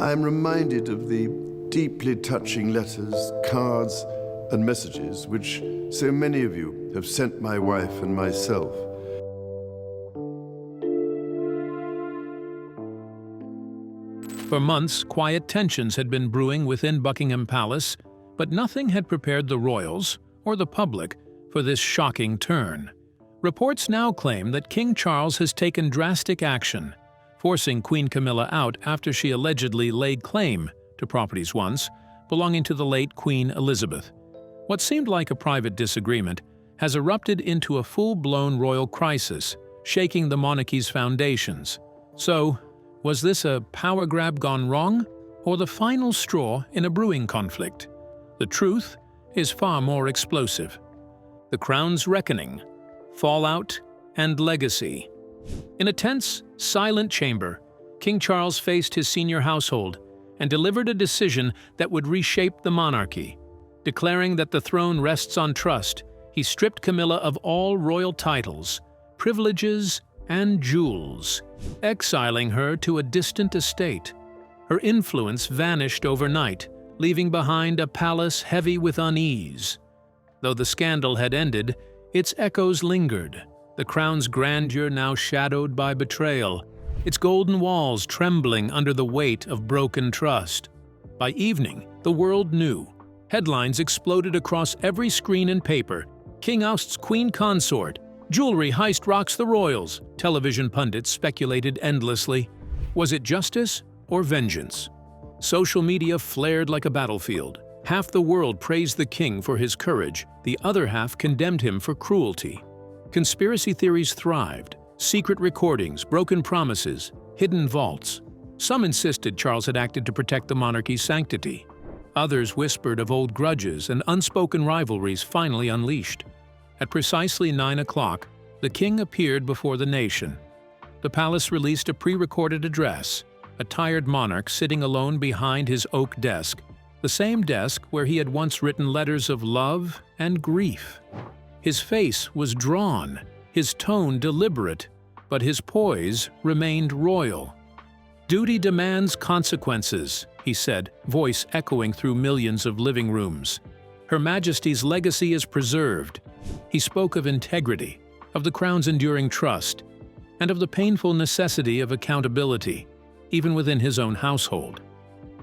I am reminded of the deeply touching letters, cards, and messages which so many of you have sent my wife and myself. For months, quiet tensions had been brewing within Buckingham Palace, but nothing had prepared the royals or the public for this shocking turn. Reports now claim that King Charles has taken drastic action, forcing Queen Camilla out after she allegedly laid claim to properties once belonging to the late Queen Elizabeth. What seemed like a private disagreement has erupted into a full-blown royal crisis, shaking the monarchy's foundations. So, was this a power grab gone wrong, or the final straw in a brewing conflict? The truth is far more explosive. The crown's reckoning, fallout, and legacy. In a tense, silent chamber, King Charles faced his senior household and delivered a decision that would reshape the monarchy. Declaring that the throne rests on trust, he stripped Camilla of all royal titles, privileges, and jewels, exiling her to a distant estate. Her influence vanished overnight, leaving behind a palace heavy with unease. Though the scandal had ended, its echoes lingered, the crown's grandeur now shadowed by betrayal, its golden walls trembling under the weight of broken trust. By evening, the world knew. Headlines exploded across every screen and paper. King ousts Queen Consort. Jewelry heist rocks the royals. Television pundits speculated endlessly. Was it justice or vengeance? Social media flared like a battlefield. Half the world praised the king for his courage, the other half condemned him for cruelty. Conspiracy theories thrived. Secret recordings, broken promises, hidden vaults. Some insisted Charles had acted to protect the monarchy's sanctity. Others whispered of old grudges and unspoken rivalries finally unleashed. At precisely 9 o'clock, the king appeared before the nation. The palace released a pre-recorded address, a tired monarch sitting alone behind his oak desk, the same desk where he had once written letters of love and grief. His face was drawn, his tone deliberate, but his poise remained royal. "Duty demands consequences," he said, voice echoing through millions of living rooms. "Her Majesty's legacy is preserved." He spoke of integrity, of the crown's enduring trust, and of the painful necessity of accountability, even within his own household.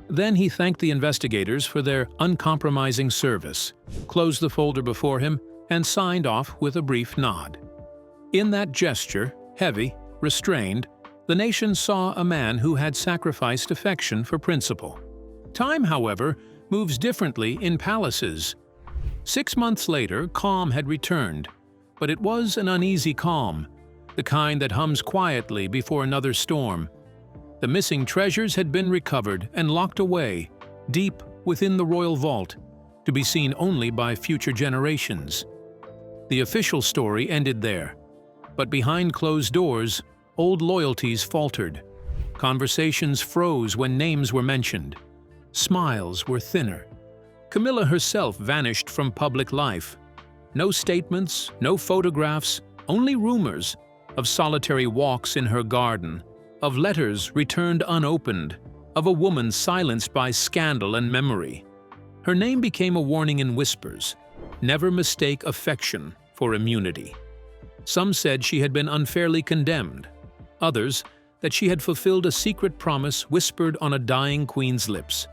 Then he thanked the investigators for their uncompromising service, closed the folder before him, and signed off with a brief nod. In that gesture, heavy, restrained, the nation saw a man who had sacrificed affection for principle. Time, however, moves differently in palaces. 6 months later, calm had returned, but it was an uneasy calm, the kind that hums quietly before another storm. The missing treasures had been recovered and locked away, deep within the royal vault, to be seen only by future generations. The official story ended there, but behind closed doors, old loyalties faltered. Conversations froze when names were mentioned. Smiles were thinner. Camilla herself vanished from public life. No statements, no photographs, only rumors of solitary walks in her garden, of letters returned unopened, of a woman silenced by scandal and memory. Her name became a warning in whispers. Never mistake affection for immunity. Some said she had been unfairly condemned. Others, that she had fulfilled a secret promise whispered on a dying queen's lips,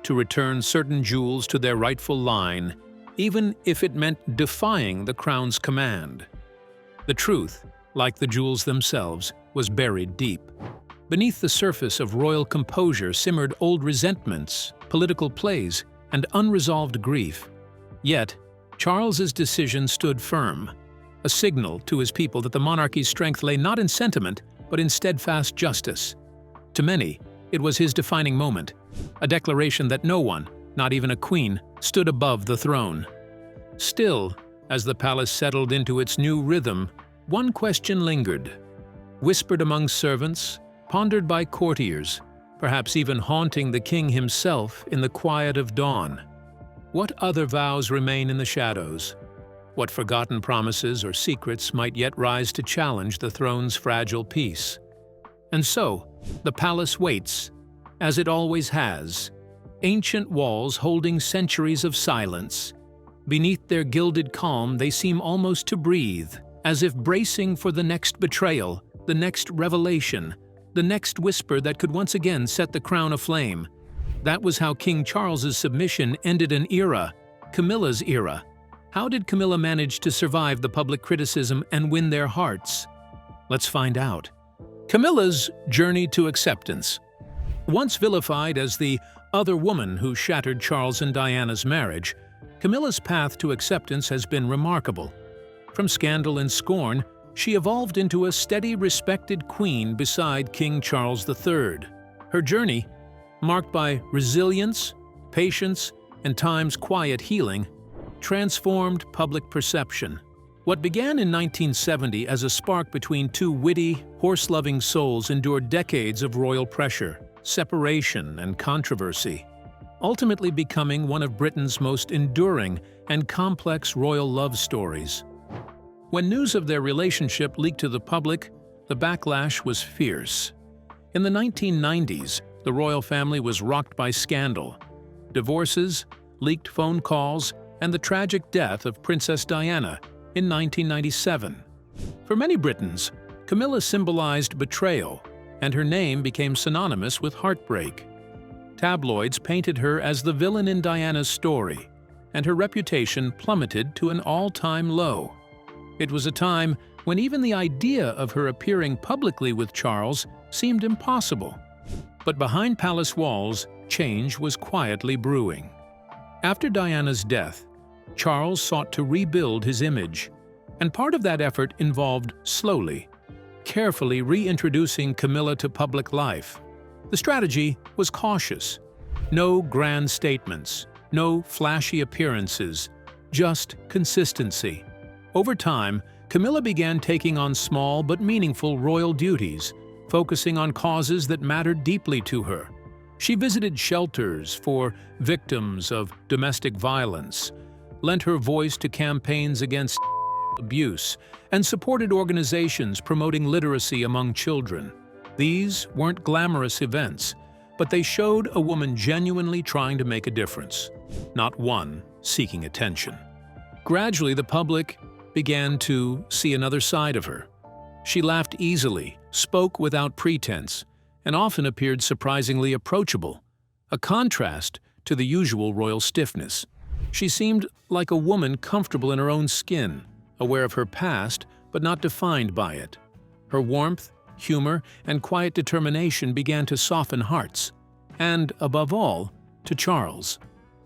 to return certain jewels to their rightful line, even if it meant defying the crown's command. The truth, like the jewels themselves, was buried deep. Beneath the surface of royal composure simmered old resentments, political plays, and unresolved grief. Yet, Charles's decision stood firm, a signal to his people that the monarchy's strength lay not in sentiment, but in steadfast justice. To many, it was his defining moment, a declaration that no one, not even a queen, stood above the throne. Still, as the palace settled into its new rhythm, one question lingered. Whispered among servants, pondered by courtiers, perhaps even haunting the king himself in the quiet of dawn. What other vows remain in the shadows? What forgotten promises or secrets might yet rise to challenge the throne's fragile peace? And so, the palace waits, as it always has, ancient walls holding centuries of silence. Beneath their gilded calm, they seem almost to breathe, as if bracing for the next betrayal, the next revelation, the next whisper that could once again set the crown aflame. That was how King Charles's submission ended an era, Camilla's era. How did Camilla manage to survive the public criticism and win their hearts? Let's find out. Camilla's journey to acceptance. Once vilified as the other woman who shattered Charles and Diana's marriage, Camilla's path to acceptance has been remarkable. From scandal and scorn, she evolved into a steady, respected queen beside King Charles III. Her journey, marked by resilience, patience, and time's quiet healing, transformed public perception. What began in 1970 as a spark between two witty, horse-loving souls endured decades of royal pressure, separation, and controversy, ultimately becoming one of Britain's most enduring and complex royal love stories. When news of their relationship leaked to the public, the backlash was fierce. In the 1990s, the royal family was rocked by scandal, divorces, leaked phone calls, and the tragic death of Princess Diana in 1997. For many Britons, Camilla symbolized betrayal, and her name became synonymous with heartbreak. Tabloids painted her as the villain in Diana's story, and her reputation plummeted to an all-time low. It was a time when even the idea of her appearing publicly with Charles seemed impossible. But behind palace walls, change was quietly brewing. After Diana's death, Charles sought to rebuild his image, and part of that effort involved slowly, carefully reintroducing Camilla to public life. The strategy was cautious. No grand statements, no flashy appearances, just consistency. Over time, Camilla began taking on small but meaningful royal duties, focusing on causes that mattered deeply to her. She visited shelters for victims of domestic violence, lent her voice to campaigns against abuse, and supported organizations promoting literacy among children. These weren't glamorous events, but they showed a woman genuinely trying to make a difference, not one seeking attention. Gradually, the public began to see another side of her. She laughed easily, spoke without pretense, and often appeared surprisingly approachable, a contrast to the usual royal stiffness. She seemed like a woman comfortable in her own skin, aware of her past but not defined by it. Her warmth, humor, and quiet determination began to soften hearts, and, above all, to Charles.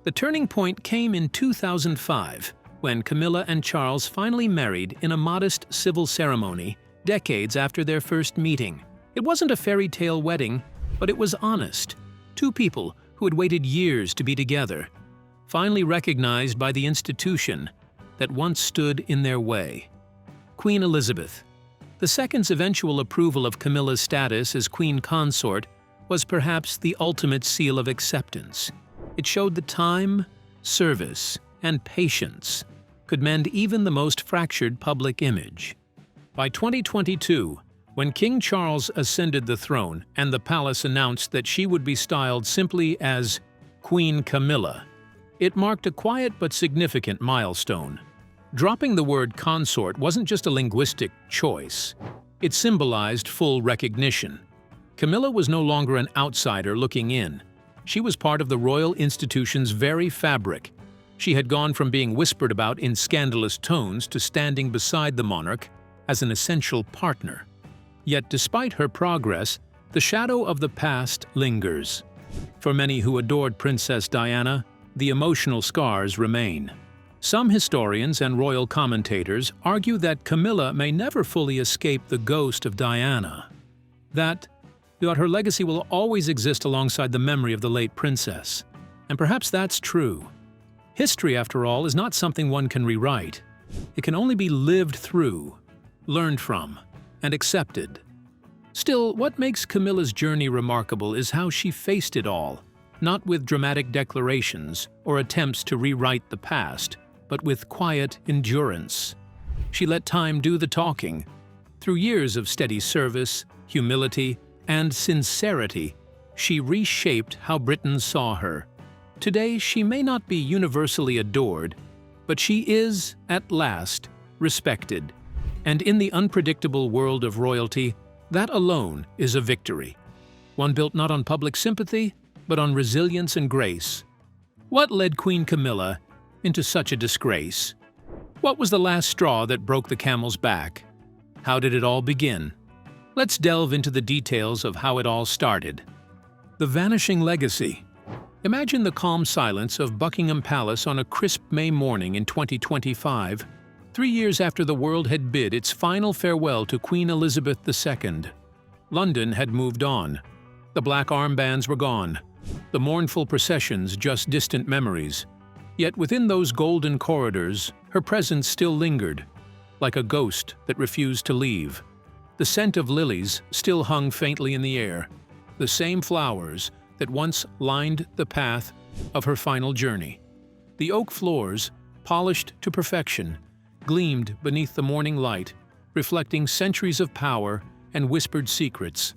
The turning point came in 2005, when Camilla and Charles finally married in a modest civil ceremony decades after their first meeting. It wasn't a fairy tale wedding, but it was honest. Two people who had waited years to be together, finally recognized by the institution that once stood in their way. Queen Elizabeth. The second's eventual approval of Camilla's status as queen consort was perhaps the ultimate seal of acceptance. It showed that time, service, and patience could mend even the most fractured public image. By 2022, when King Charles ascended the throne and the palace announced that she would be styled simply as Queen Camilla, it marked a quiet but significant milestone. Dropping the word consort wasn't just a linguistic choice. It symbolized full recognition. Camilla was no longer an outsider looking in. She was part of the royal institution's very fabric. She had gone from being whispered about in scandalous tones to standing beside the monarch as an essential partner. Yet despite her progress, the shadow of the past lingers. For many who adored Princess Diana, the emotional scars remain. Some historians and royal commentators argue that Camilla may never fully escape the ghost of Diana, that her legacy will always exist alongside the memory of the late princess. And perhaps that's true. History, after all, is not something one can rewrite. It can only be lived through, learned from, and accepted. Still, what makes Camilla's journey remarkable is how she faced it all, not with dramatic declarations or attempts to rewrite the past, but with quiet endurance. She let time do the talking. Through years of steady service, humility, and sincerity, she reshaped how Britons saw her. Today, she may not be universally adored, but she is, at last, respected. And in the unpredictable world of royalty, that alone is a victory. One built not on public sympathy, but on resilience and grace. What led Queen Camilla into such a disgrace? What was the last straw that broke the camel's back? How did it all begin? Let's delve into the details of how it all started. The vanishing legacy. Imagine the calm silence of Buckingham Palace on a crisp May morning in 2025, 3 years after the world had bid its final farewell to Queen Elizabeth II. London had moved on. The black armbands were gone. The mournful processions just distant memories. Yet within those golden corridors, her presence still lingered, like a ghost that refused to leave. The scent of lilies still hung faintly in the air, the same flowers that once lined the path of her final journey. The oak floors, polished to perfection, gleamed beneath the morning light, reflecting centuries of power and whispered secrets.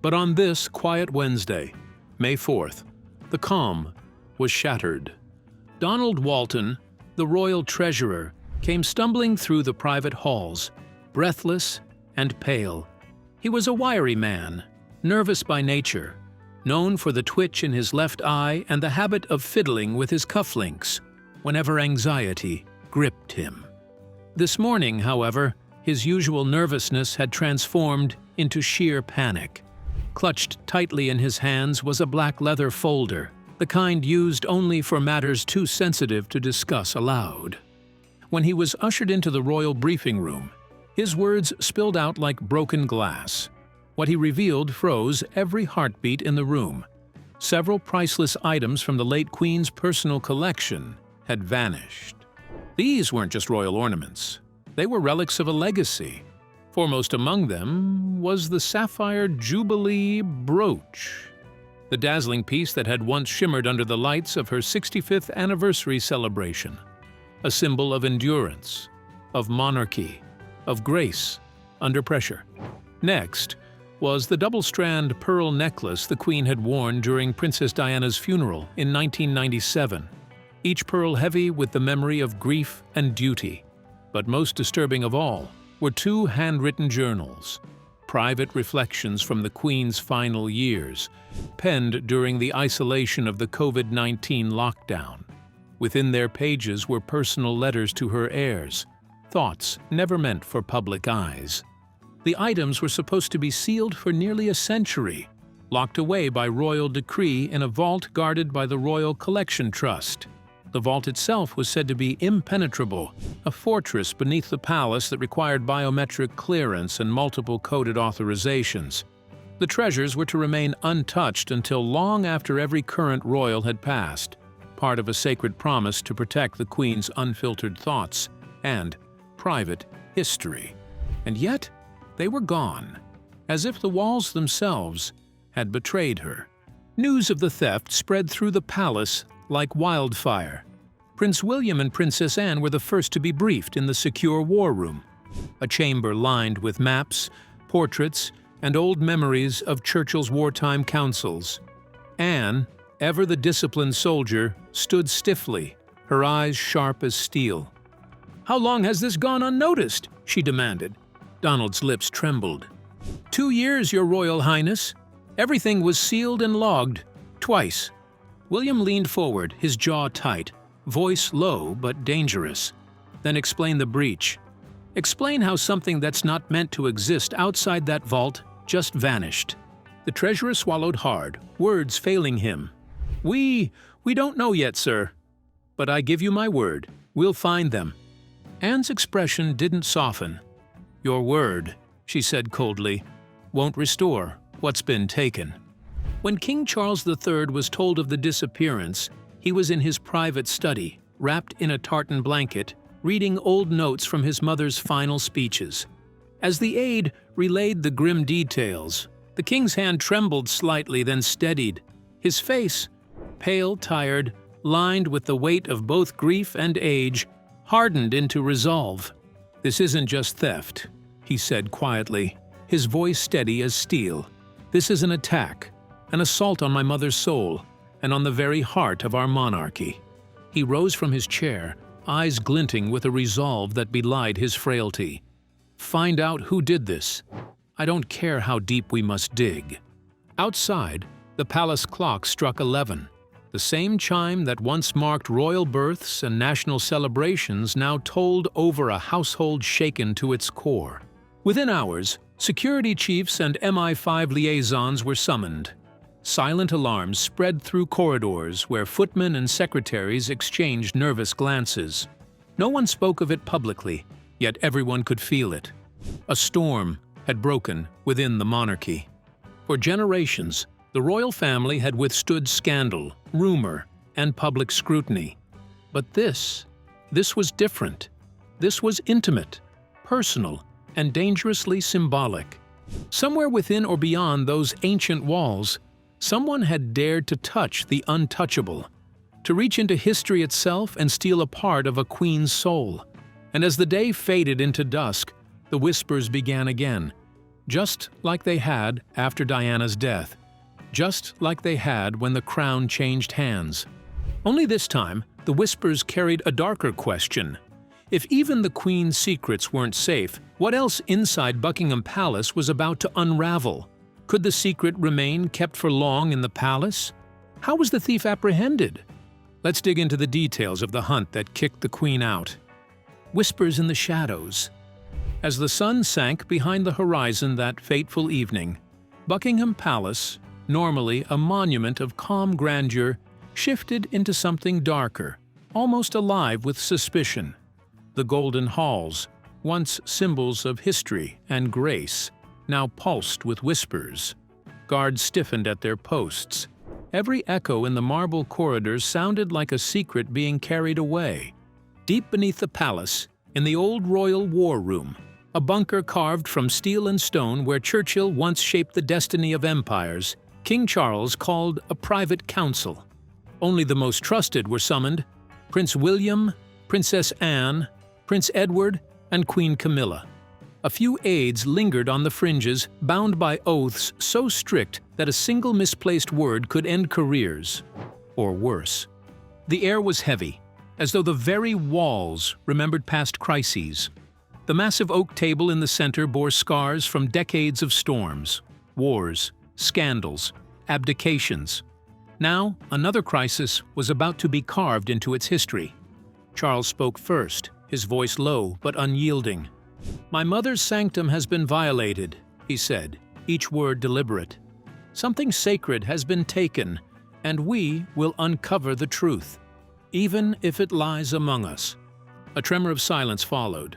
But on this quiet Wednesday, May 4th, the calm was shattered. Donald Walton, the royal treasurer, came stumbling through the private halls, breathless and pale. He was a wiry man, nervous by nature, known for the twitch in his left eye and the habit of fiddling with his cufflinks whenever anxiety gripped him. This morning, however, his usual nervousness had transformed into sheer panic. Clutched tightly in his hands was a black leather folder, the kind used only for matters too sensitive to discuss aloud. When he was ushered into the royal briefing room, his words spilled out like broken glass. What he revealed froze every heartbeat in the room. Several priceless items from the late Queen's personal collection had vanished. These weren't just royal ornaments. They were relics of a legacy. Foremost among them was the sapphire Jubilee brooch, the dazzling piece that had once shimmered under the lights of her 65th anniversary celebration, a symbol of endurance, of monarchy, of grace under pressure. Next was the double-strand pearl necklace the Queen had worn during Princess Diana's funeral in 1997, each pearl heavy with the memory of grief and duty. But most disturbing of all were 2 handwritten journals, private reflections from the Queen's final years, penned during the isolation of the COVID-19 lockdown. Within their pages were personal letters to her heirs, thoughts never meant for public eyes. The items were supposed to be sealed for nearly a century, locked away by royal decree in a vault guarded by the Royal Collection Trust. The vault itself was said to be impenetrable, a fortress beneath the palace that required biometric clearance and multiple coded authorizations. The treasures were to remain untouched until long after every current royal had passed, part of a sacred promise to protect the Queen's unfiltered thoughts and private history. And yet, they were gone, as if the walls themselves had betrayed her. News of the theft spread through the palace like wildfire. Prince William and Princess Anne were the first to be briefed in the secure war room, a chamber lined with maps, portraits, and old memories of Churchill's wartime councils. Anne, ever the disciplined soldier, stood stiffly, her eyes sharp as steel. "How long has this gone unnoticed?" she demanded. Donald's lips trembled. "2 years, Your Royal Highness. Everything was sealed and logged, twice." William leaned forward, his jaw tight, voice low but dangerous. "Then explain the breach. Explain how something that's not meant to exist outside that vault just vanished." The treasurer swallowed hard, words failing him. We don't know yet, sir. But I give you my word, we'll find them." Anne's expression didn't soften. "Your word," she said coldly, "won't restore what's been taken." When King Charles III was told of the disappearance, he was in his private study, wrapped in a tartan blanket, reading old notes from his mother's final speeches. As the aide relayed the grim details, the king's hand trembled slightly, then steadied. His face, pale, tired, lined with the weight of both grief and age, hardened into resolve. "This isn't just theft," he said quietly, his voice steady as steel. "This is an attack. an assault on my mother's soul, and on the very heart of our monarchy. He rose from his chair, eyes glinting with a resolve that belied his frailty. Find out who did this. I don't care how deep we must dig. Outside, the palace clock struck 11. The same chime that once marked royal births and national celebrations now tolled over a household shaken to its core. Within hours, security chiefs and MI5 liaisons were summoned. Silent alarms spread through corridors where footmen and secretaries exchanged nervous glances. No one spoke of it publicly, yet everyone could feel it. A storm had broken within the monarchy. For generations, the royal family had withstood scandal, rumor, and public scrutiny. But this was different. This was intimate, personal, and dangerously symbolic. Somewhere within or beyond those ancient walls, someone had dared to touch the untouchable, to reach into history itself and steal a part of a queen's soul. And as the day faded into dusk, the whispers began again, just like they had after Diana's death, just like they had when the crown changed hands. Only this time, the whispers carried a darker question. If even the Queen's secrets weren't safe, what else inside Buckingham Palace was about to unravel? Could the secret remain kept for long in the palace? How was the thief apprehended? Let's dig into the details of the hunt that kicked the Queen out. Whispers in the shadows. As the sun sank behind the horizon that fateful evening, Buckingham Palace, normally a monument of calm grandeur, shifted into something darker, almost alive with suspicion. The golden halls, once symbols of history and grace, now pulsed with whispers. Guards stiffened at their posts. Every echo in the marble corridors sounded like a secret being carried away. Deep beneath the palace, in the old royal war room, a bunker carved from steel and stone where Churchill once shaped the destiny of empires, King Charles called a private council. Only the most trusted were summoned: Prince William, Princess Anne, Prince Edward, and Queen Camilla. A few aides lingered on the fringes, bound by oaths so strict that a single misplaced word could end careers, or worse. The air was heavy, as though the very walls remembered past crises. The massive oak table in the center bore scars from decades of storms, wars, scandals, abdications. Now, another crisis was about to be carved into its history. Charles spoke first, his voice low but unyielding. "My mother's sanctum has been violated," he said, each word deliberate. "Something sacred has been taken, and we will uncover the truth, even if it lies among us." A tremor of silence followed.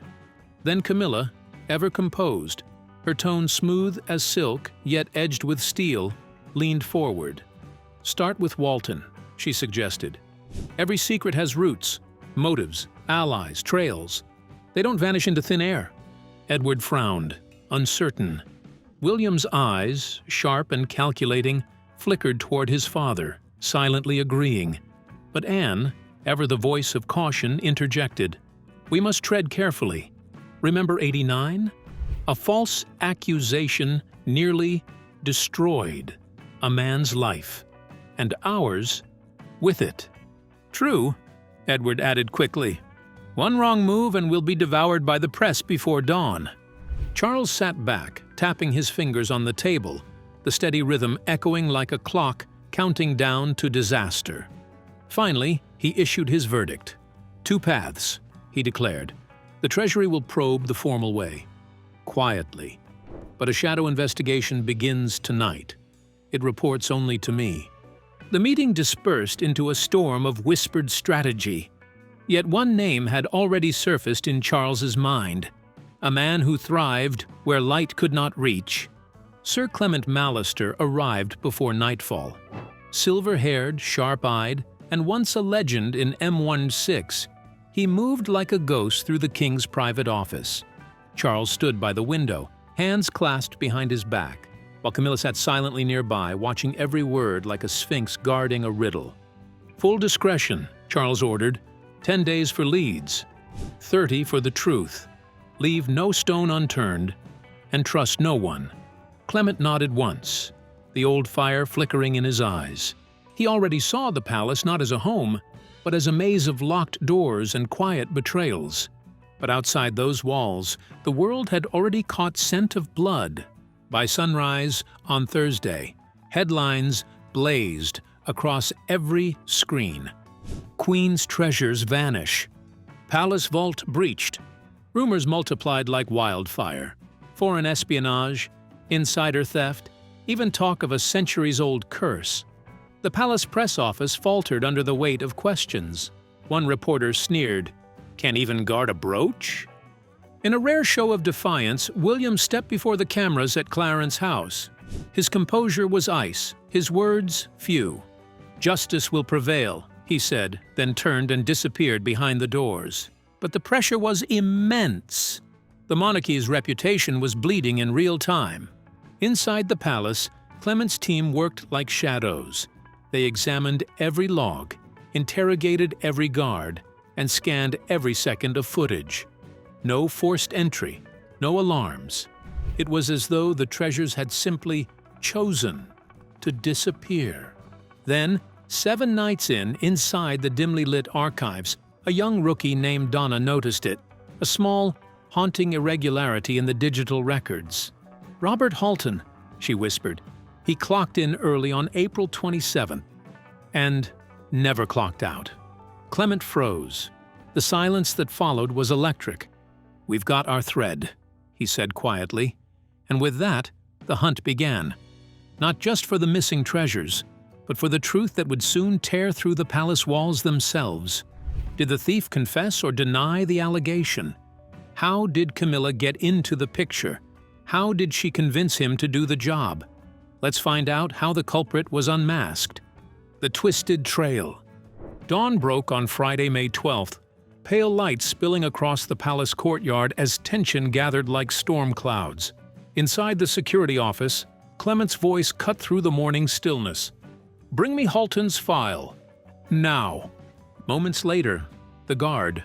Then Camilla, ever composed, her tone smooth as silk yet edged with steel, leaned forward. "Start with Walton," she suggested. "Every secret has roots, motives, allies, trails. They don't vanish into thin air." Edward frowned, uncertain. William's eyes, sharp and calculating, flickered toward his father, silently agreeing. But Anne, ever the voice of caution, interjected. "We must tread carefully. Remember 89? A false accusation nearly destroyed a man's life, and ours with it." "True," Edward added quickly. "One wrong move and we'll be devoured by the press before dawn." Charles sat back, tapping his fingers on the table, the steady rhythm echoing like a clock counting down to disaster. Finally, he issued his verdict. "Two paths," he declared. "The Treasury will probe the formal way, quietly. But a shadow investigation begins tonight. It reports only to me." The meeting dispersed into a storm of whispered strategy. Yet one name had already surfaced in Charles's mind, a man who thrived where light could not reach. Sir Clement Mallister arrived before nightfall. Silver-haired, sharp-eyed, and once a legend in M16, he moved like a ghost through the king's private office. Charles stood by the window, hands clasped behind his back, while Camilla sat silently nearby, watching every word like a sphinx guarding a riddle. "Full discretion," Charles ordered. 10 days for leads, 30 for the truth. Leave no stone unturned, and trust no one. Clement nodded once. the old fire flickering in his eyes. He already saw the palace not as a home, but as a maze of locked doors and quiet betrayals. But outside those walls, the world had already caught scent of blood. By sunrise on Thursday, headlines blazed across every screen. Queen's treasures vanish. Palace vault breached. Rumors multiplied like wildfire. Foreign espionage, insider theft, even talk of a centuries-old curse. The palace press office faltered under the weight of questions. One reporter sneered, "Can't even guard a brooch?" In a rare show of defiance, William stepped before the cameras at Clarence House. His composure was ice, his words few. "Justice will prevail," he said, then turned and disappeared behind the doors. But the pressure was immense. The monarchy's reputation was bleeding in real time. Inside the palace, Clement's team worked like shadows. They examined every log, interrogated every guard, and scanned every second of footage. No forced entry, no alarms. It was as though the treasures had simply chosen to disappear. Then, 7 nights inside the dimly lit archives, a young rookie named Donna noticed it, a small, haunting irregularity in the digital records. "Robert Halton," she whispered. "He clocked in early on April 27th, and never clocked out." Clement froze. The silence that followed was electric. "We've got our thread," he said quietly. And with that, the hunt began. Not just for the missing treasures, but for the truth that would soon tear through the palace walls themselves. Did the thief confess or deny the allegation? How did Camilla get into the picture? How did she convince him to do the job? Let's find out how the culprit was unmasked. The Twisted Trail. Dawn broke on Friday, May 12th, pale light spilling across the palace courtyard as tension gathered like storm clouds. Inside the security office, Clement's voice cut through the morning stillness. "Bring me Halton's file. Now." Moments later, the guard,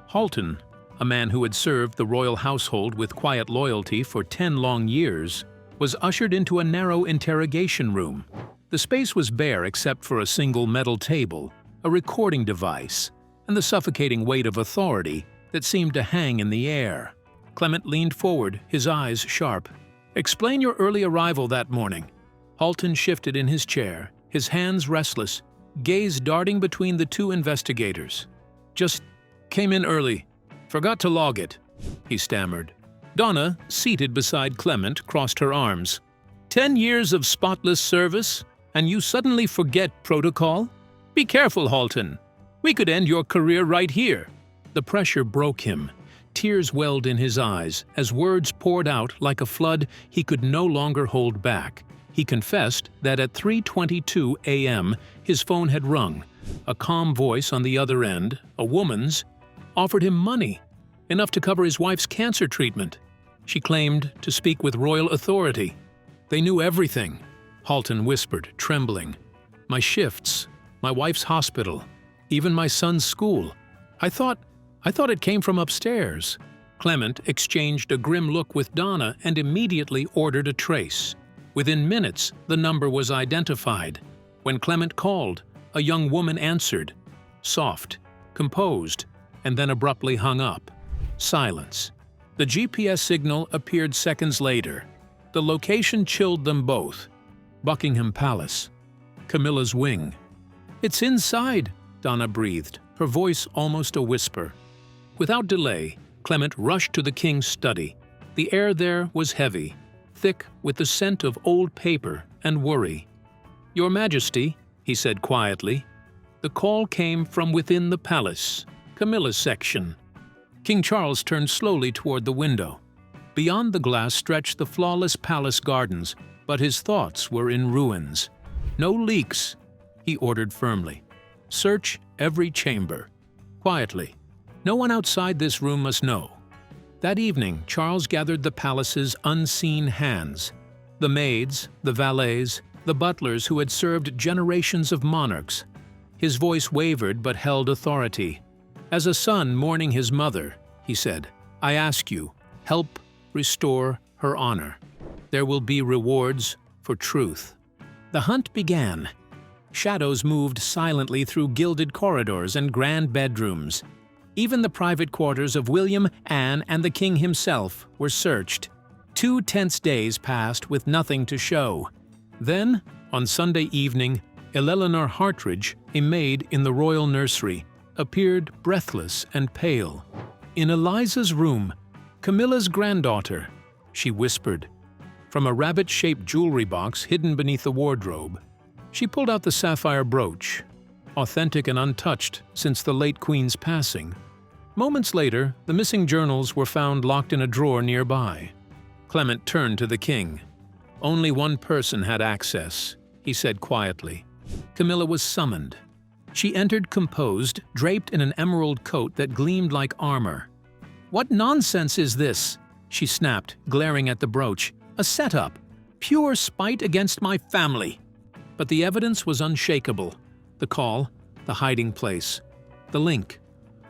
Halton, a man who had served the royal household with quiet loyalty for 10 long years, was ushered into a narrow interrogation room. The space was bare except for a single metal table, a recording device, and the suffocating weight of authority that seemed to hang in the air. Clement leaned forward, his eyes sharp. "Explain your early arrival that morning." Halton shifted in his chair, his hands restless, gaze darting between the 2 investigators. "Just came in early. Forgot to log it," he stammered. Donna, seated beside Clement, crossed her arms. 10 years of spotless service, and you suddenly forget protocol? Be careful, Halton. We could end your career right here." The pressure broke him. Tears welled in his eyes as words poured out like a flood he could no longer hold back. He confessed that at 3:22 a.m. his phone had rung. A calm voice on the other end, a woman's, offered him money, enough to cover his wife's cancer treatment. She claimed to speak with royal authority. "They knew everything," Halton whispered, trembling. "My shifts, my wife's hospital, even my son's school. I thought it came from upstairs." Clement exchanged a grim look with Donna and immediately ordered a trace. Within minutes, the number was identified. When Clement called, a young woman answered, soft, composed, and then abruptly hung up. Silence. The GPS signal appeared seconds later. The location chilled them both. Buckingham Palace. Camilla's wing. "It's inside," Donna breathed, her voice almost a whisper. Without delay, Clement rushed to the king's study. The air there was heavy, thick with the scent of old paper and worry. "Your Majesty," he said quietly. The call came from within the palace, Camilla's section. King Charles turned slowly toward the window. Beyond the glass stretched the flawless palace gardens, but his thoughts were in ruins. "No leaks," he ordered firmly. "Search every chamber. Quietly. No one outside this room must know." That evening, Charles gathered the palace's unseen hands. The maids, the valets, the butlers who had served generations of monarchs. His voice wavered but held authority. "As a son mourning his mother," he said, "I ask you, help restore her honor. There will be rewards for truth." The hunt began. Shadows moved silently through gilded corridors and grand bedrooms. Even the private quarters of William, Anne, and the king himself were searched. 2 tense days passed with nothing to show. Then, on Sunday evening, Eleanor Hartridge, a maid in the royal nursery, appeared breathless and pale. In Eliza's room, Camilla's granddaughter, she whispered. From a rabbit-shaped jewelry box hidden beneath the wardrobe, she pulled out the sapphire brooch, authentic and untouched since the late Queen's passing. Moments later, the missing journals were found locked in a drawer nearby. Clement turned to the king. Only one person had access, he said quietly. Camilla was summoned. She entered composed, draped in an emerald coat that gleamed like armor. "What nonsense is this?" she snapped, glaring at the brooch. "A setup! Pure spite against my family!" But the evidence was unshakable. The call, the hiding place, the link.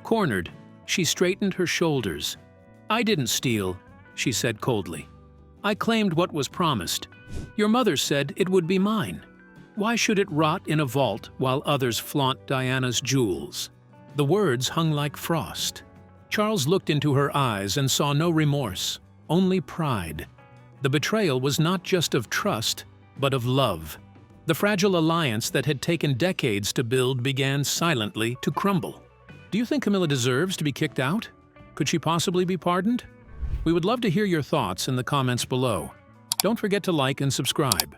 Cornered, she straightened her shoulders. "I didn't steal," she said coldly. "I claimed what was promised. Your mother said it would be mine. Why should it rot in a vault while others flaunt Diana's jewels?" The words hung like frost. Charles looked into her eyes and saw no remorse, only pride. The betrayal was not just of trust, but of love. The fragile alliance that had taken decades to build began silently to crumble. Do you think Camilla deserves to be kicked out? Could she possibly be pardoned? We would love to hear your thoughts in the comments below. Don't forget to like and subscribe.